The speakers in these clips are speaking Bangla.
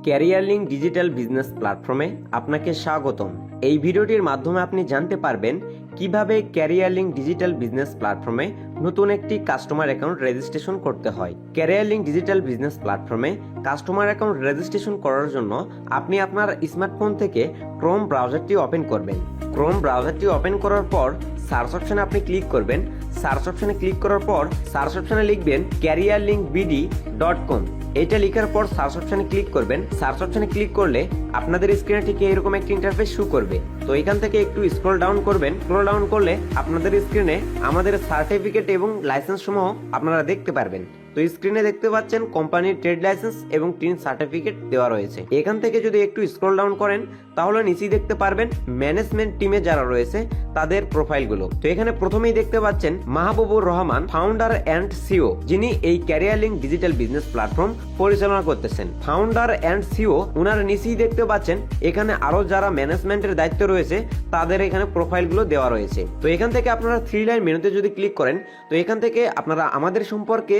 ক্যারিয়ার লিঙ্ক ডিজিটাল বিজনেস প্ল্যাটফর্মে আপনাকে স্বাগতম। এই ভিডিওটির মাধ্যমে আপনি জানতে পারবেন কিভাবে ক্যারিয়ার লিঙ্ক ডিজিটাল বিজনেস প্ল্যাটফর্মে নতুন একটি কাস্টমার অ্যাকাউন্ট রেজিস্ট্রেশন করতে হয়। ক্যারিয়ার লিঙ্ক ডিজিটাল বিজনেস প্ল্যাটফর্মে কাস্টমার অ্যাকাউন্ট রেজিস্ট্রেশন করার জন্য আপনি আপনার স্মার্টফোন থেকে ক্রোম ব্রাউজারটি ওপেন করবেন। ক্রোম ব্রাউজারটি ওপেন করার পর সার্চ অপশনে আপনি ক্লিক করবেন। সার্চ অপশনে ক্লিক করার পর সার্চ অপশনে লিখবেন careerlinkbd.com। এটা লেখার পর সার্চ অপশনে ক্লিক করবেন। সার্চ অপশনে ক্লিক করলে আপনাদের স্ক্রিনে ঠিক এরকম একটা ইন্টারফেস শো করবে। তো এখান থেকে একটু স্ক্রল ডাউন করবেন। স্ক্রল ডাউন করলে আপনাদের স্ক্রিনে আমাদের সার্টিফিকেট এবং লাইসেন্স সমূহ আপনারা দেখতে পারবেন। তো স্ক্রিনে দেখতে পাচ্ছেন কোম্পানির ট্রেড লাইসেন্স এবং টিন সার্টিফিকেট দেওয়া রয়েছে। এখান থেকে যদি একটু স্ক্রল ডাউন করেন তাহলে নিচেই দেখতে পারবেন ম্যানেজমেন্ট টিমে যারা রয়েছে তাদের প্রোফাইলগুলো। তো এখানে প্রথমেই দেখতে পাচ্ছেন Mahbubur Rahman, founder and CO, যিনি এই career link digital business platform পরিচালনা করতেছেন। ফাউন্ডার অ্যান্ড সিও উনার নিচেই দেখতে পাচ্ছেন এখানে আরো যারা ম্যানেজমেন্টের দায়িত্ব রয়েছে তাদের এখানে প্রোফাইলগুলো দেওয়া রয়েছে। তো এখান থেকে আপনারা থ্রি লাইন মেনুতে যদি ক্লিক করেন তো এখান থেকে আপনারা আমাদের সম্পর্কে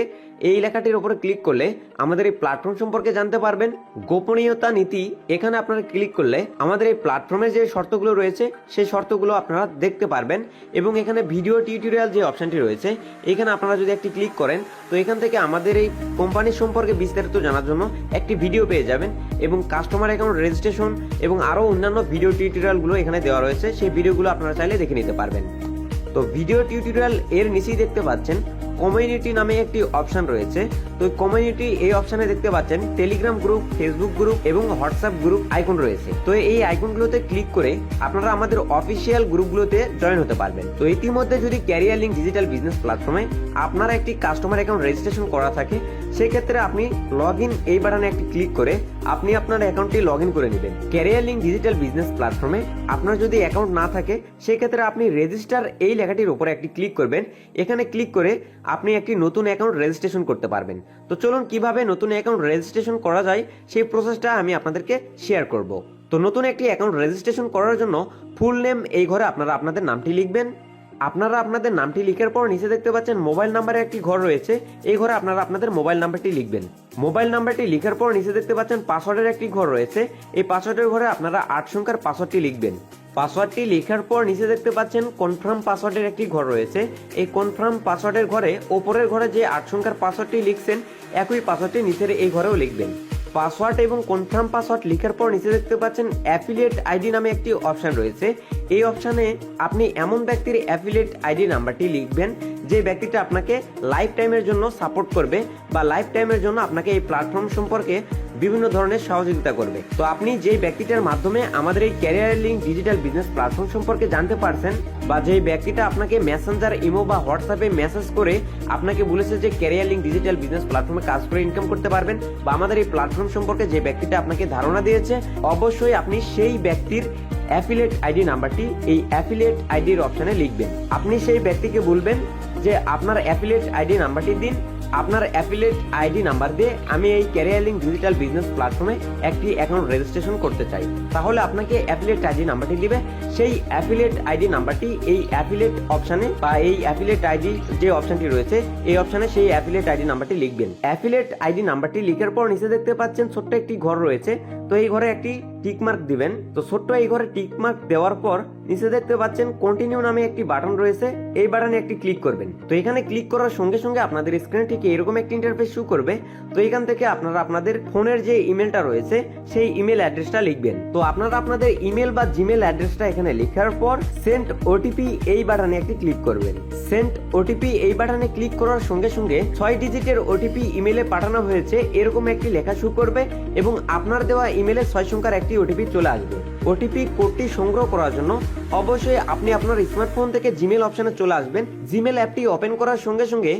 এই লেখাটির উপরে ক্লিক করলে আমাদের এই প্ল্যাটফর্ম সম্পর্কে জানতে পারবেন। গোপনীয়তা নীতি এখানে আপনারা ক্লিক করলে আমাদের এই প্ল্যাটফর্মের যে শর্তগুলো রয়েছে সেই শর্তগুলো আপনারা দেখতে পারবেন। এবং এখানে ভিডিও টিউটোরিয়াল যে অপশনটি রয়েছে এখানে আপনারা যদি একটি ক্লিক করেন তো এখান থেকে আমাদের এই কোম্পানির সম্পর্কে বিস্তারিত জানার জন্য একটি ভিডিও পেয়ে যাবেন। এবং কাস্টমার অ্যাকাউন্ট রেজিস্ট্রেশন এবং আরও অন্যান্য ভিডিও টিউটোরিয়ালগুলো এখানে দেওয়া রয়েছে, সেই ভিডিওগুলো আপনারা চাইলে দেখে নিতে পারবেন। তো ভিডিও টিউটোরিয়াল এর নিচেই দেখতে পাচ্ছেন কমিউনিটি নামে একটি অপশন রয়েছে। তো কমিউনিটি এই অপশনে দেখতে পাচ্ছেন টেলিগ্রাম গ্রুপ, ফেসবুক গ্রুপ এবং হোয়াটসঅ্যাপ গ্রুপ আইকন রয়েছে। তো এই আইকনগুলোতে ক্লিক করে আপনারা আমাদের অফিসিয়াল গ্রুপগুলোতে জয়েন হতে পারবেন। তো ইতিমধ্যে যদি ক্যারিয়ার লিঙ্ক ডিজিটাল বিজনেস প্ল্যাটফর্মে আপনারা একটি কাস্টমার অ্যাকাউন্ট রেজিস্ট্রেশন করা থাকে সেক্ষেত্রে আপনি লগ ইন এই বাটনে একটি ক্লিক করে আপনি আপনার অ্যাকাউন্টটি লগ ইন করে নেবেন। ক্যারিয়ার লিঙ্ক ডিজিটাল বিজনেস প্ল্যাটফর্মে আপনার যদি অ্যাকাউন্ট না থাকে সেক্ষেত্রে আপনি রেজিস্টার এই লেখাটির উপরে একটি ক্লিক করবেন। এখানে ক্লিক করে আপনি একটি নতুন অ্যাকাউন্ট রেজিস্ট্রেশন করতে পারবেন। তো চলুন কিভাবে নতুন অ্যাকাউন্ট রেজিস্ট্রেশন করা যায় সেই প্রসেসটা আমি আপনাদেরকে শেয়ার করব। তো নতুন একটি অ্যাকাউন্ট রেজিস্ট্রেশন করার জন্য ফুল নেম এই ঘরে আপনারা আপনাদের নামটি লিখবেন। আপনারা আপনাদের নামটি লিখার পর নিচে দেখতে পাচ্ছেন মোবাইল নাম্বারের একটি ঘর রয়েছে, এই ঘরে আপনারা আপনাদের মোবাইল নাম্বারটি লিখবেন। মোবাইল নাম্বারটি লিখার পর নিচে দেখতে পাচ্ছেন পাসওয়ার্ডের একটি ঘর রয়েছে, এই পাসওয়ার্ডের ঘরে আপনারা 8 সংখ্যার পাসওয়ার্ডটি লিখবেন। পাসওয়ার্ডটি লেখার পর নিচে দেখতে পাচ্ছেন কনফার্ম পাসওয়ার্ডের একটি ঘর রয়েছে, এই কনফার্ম পাসওয়ার্ডের ঘরে ওপরের ঘরে যে 8 সংখ্যার পাসওয়ার্ডটি লিখছেন একই পাসওয়ার্ডটি নিচের এই ঘরেও লিখবেন। পাসওয়ার্ড এবং কনফার্ম পাসওয়ার্ড লেখার পর নিচে দেখতে পাচ্ছেন অ্যাফিলিয়েট আইডি নামে একটি অপশন রয়েছে, এই অপশনে আপনি এমন ব্যক্তির অ্যাফিলিয়েট আইডি নাম্বারটি লিখবেন যে ব্যক্তিটা আপনাকে লাইফ টাইমের জন্য সাপোর্ট করবে বা লাইফ টাইমের জন্য আপনাকে এই প্ল্যাটফর্ম সম্পর্কে বিভিন্ন ধরনের সহযোগিতা করবে। তো আপনি যেই ব্যক্তিটার মাধ্যমে আমাদের এই career link digital business platform সম্পর্কে জানতে পারছেন বা যেই ব্যক্তিটা আপনাকে মেসেঞ্জার, ইমো বা হোয়াটসঅ্যাপে মেসেজ করে আপনাকে বলেছে যে ক্যারিয়ার লিঙ্ক ডিজিটাল বিজনেস প্ল্যাটফর্মে কাজ করে ইনকাম করতে পারবেন বা আমাদের এই প্ল্যাটফর্ম সম্পর্কে যে ব্যক্তিটা আপনাকে ধারণা দিয়েছে, অবশ্যই আপনি সেই ব্যক্তির অ্যাফিলিয়েট আইডি নাম্বারটি এই অ্যাফিলিয়েট আইডির অপশনে লিখবেন। আপনি সেই ব্যক্তিকে বলবেন যে আপনার অ্যাফিলিয়েট আইডি নাম্বারটি দিন, আপনার অ্যাফিলিয়েট আইডি নাম্বার দিয়ে আমি এই ক্যারিয়ার লিঙ্ক ডিজিটাল বিজনেস প্ল্যাটফর্মে একটি অ্যাকাউন্ট রেজিস্ট্রেশন করতে চাই। তাহলে আপনাকে অ্যাফিলিয়েট আইডি নাম্বারটি দিবে, সেই অ্যাফিলিয়েট আইডি নাম্বারটি এই অ্যাফিলিয়েট অপশনে বা এই অ্যাফিলিয়েট আইডি যে অপশনটি রয়েছে এই অপশনে সেই অ্যাফিলিয়েট আইডি নাম্বারটি লিখবেন। অ্যাফিলিয়েট আইডি নাম্বারটি লিখার পর নিচে দেখতে পাচ্ছেন ছোট্ট একটি ঘর রয়েছে, তো এই ঘরে একটি টিক মার্ক দিবেন। তো ছোট্ট এই ঘরে টিক মার্ক দেওয়ার পর নিচে দেখতে পাচ্ছেন কন্টিনিউ নামে একটি বাটন রয়েছে, এই বাটনে একটি ক্লিক করবেন। তো এখানে ক্লিক করার সঙ্গে সঙ্গে আপনাদের স্ক্রিনে ঠিক এরকম একটি ইন্টারফেস শো করবে। তো এখান থেকে আপনারা আপনাদের ফোনের যে ইমেলটা রয়েছে সেই ইমেল অ্যাড্রেসটা লিখবেন। তো আপনারা আপনাদের ইমেল বা জিমেল অ্যাড্রেসটা এখানে লেখার পর সেন্ড ওটিপি এই বাটনে একটি ক্লিক করবেন। সেন্ড ওটিপি এই বাটনে ক্লিক করার সঙ্গে সঙ্গে 6 ডিজিটের ওটিপি ইমেলে পাঠানো হয়েছে এরকম একটি লেখা শো করবে এবং আপনার দেওয়া ইমেলে 6 সংখ্যার একটি ওটিপি চলে আসবে। ওটিপি কোডটি সংগ্রহ করার জন্য অবশ্যই আপনি আপনার স্মার্টফোন থেকে জিমেল অপশনে চলে আসবেন। জিমেল অ্যাপটি ওপেন করার সঙ্গে সঙ্গে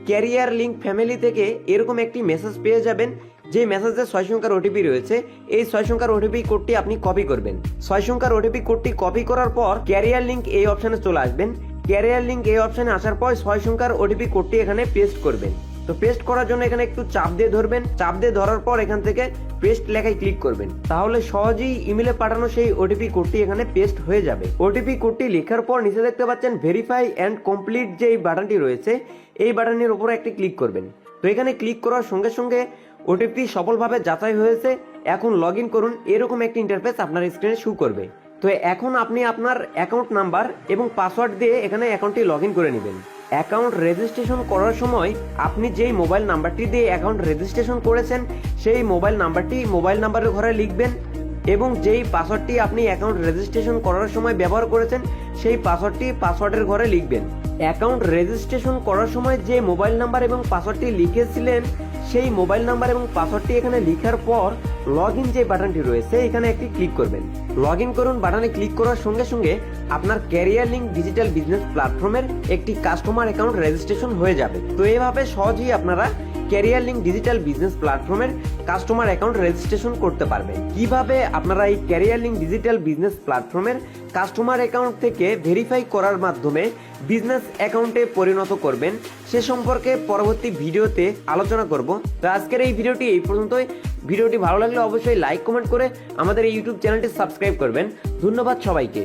ক্যারিয়ার লিঙ্ক ফ্যামিলি থেকে এরকম একটি মেসেজ পেয়ে যাবেন, যে মেসেজে 6 সংখ্যার ওটিপি রয়েছে, এই 6 সংখ্যার ওটিপি কোডটি আপনি কপি করবেন। 6 সংখ্যার ওটিপি কোডটি কপি করার পর ক্যারিয়ার লিঙ্ক এই অপশনে চলে আসবেন। ক্যারিয়ার লিঙ্ক এই অপশনে আসার পর 6 সংখ্যার ওটিপি কোডটি এখানে পেস্ট করবেন। তো পেস্ট করার জন্য এখানে একটু চাপ দিয়ে ধরবেন, চাপ দিয়ে ধরার পর এখান থেকে পেস্ট লেখায় ক্লিক করবেন, তাহলে সহজেই ইমেলে পাঠানো সেই ওটিপি কোডটি এখানে পেস্ট হয়ে যাবে। ওটিপি কোডটি লেখার পর নিচে দেখতে পাচ্ছেন ভেরিফাই এন্ড কমপ্লিট যে বাটনটি রয়েছে এই বাটনের উপরে একটি ক্লিক করবেন। তো এখানে ক্লিক করার সঙ্গে সঙ্গে ওটিপি সফলভাবে যাচাই হয়েছে এখন লগ ইন করুন, এরকম একটি ইন্টারফেস আপনার স্ক্রিনে শো করবে। তো এখন আপনি আপনার অ্যাকাউন্ট নাম্বার এবং পাসওয়ার্ড দিয়ে এখানে অ্যাকাউন্টটি লগ ইন করে নেবেন। অ্যাকাউন্ট রেজিস্ট্রেশন করার সময় আপনি যেই মোবাইল নাম্বারটি দিয়ে অ্যাকাউন্ট রেজিস্ট্রেশন করেছেন সেই মোবাইল নাম্বারটি মোবাইল নাম্বারের ঘরে লিখবেন এবং যেই পাসওয়ার্ডটি আপনি অ্যাকাউন্ট রেজিস্ট্রেশন করার সময় ব্যবহার করেছেন সেই পাসওয়ার্ডটি পাসওয়ার্ডের ঘরে লিখবেন। অ্যাকাউন্ট রেজিস্ট্রেশন করার সময় যে মোবাইল নাম্বার এবং পাসওয়ার্ডটি লিখেছিলেন সেই মোবাইল নাম্বার এবং পাসওয়ার্ডটি এখানে লেখার পর লগ ইন যে বাটনটি রয়েছে এখানে একটি ক্লিক করবেন। লগ ইন করুন বাটনে ক্লিক করার সঙ্গে সঙ্গে আপনার ক্যারিয়ার লিঙ্ক ডিজিটাল বিজনেস প্ল্যাটফর্মের একটি কাস্টমার অ্যাকাউন্ট রেজিস্ট্রেশন হয়ে যাবে। তো এইভাবে সহজেই আপনারা ক্যারিয়ার লিঙ্ক ডিজিটাল বিজনেস প্ল্যাটফর্মের কাস্টমার অ্যাকাউন্ট রেজিস্ট্রেশন করতে পারবেন। কিভাবে আপনারা এই ক্যারিয়ার লিঙ্ক ডিজিটাল বিজনেস প্ল্যাটফর্মের কাস্টমার অ্যাকাউন্ট থেকে ভেরিফাই করার মাধ্যমে বিজনেস অ্যাকাউন্টে পরিণত করবেন সে সম্পর্কে পরবর্তী ভিডিওতে আলোচনা করব। তো আজকের এই ভিডিওটি এই পর্যন্তই। ভিডিওটি ভালো লাগলে অবশ্যই লাইক কমেন্ট করে আমাদের এই ইউটিউব চ্যানেলটি সাবস্ক্রাইব করবেন। ধন্যবাদ সবাইকে।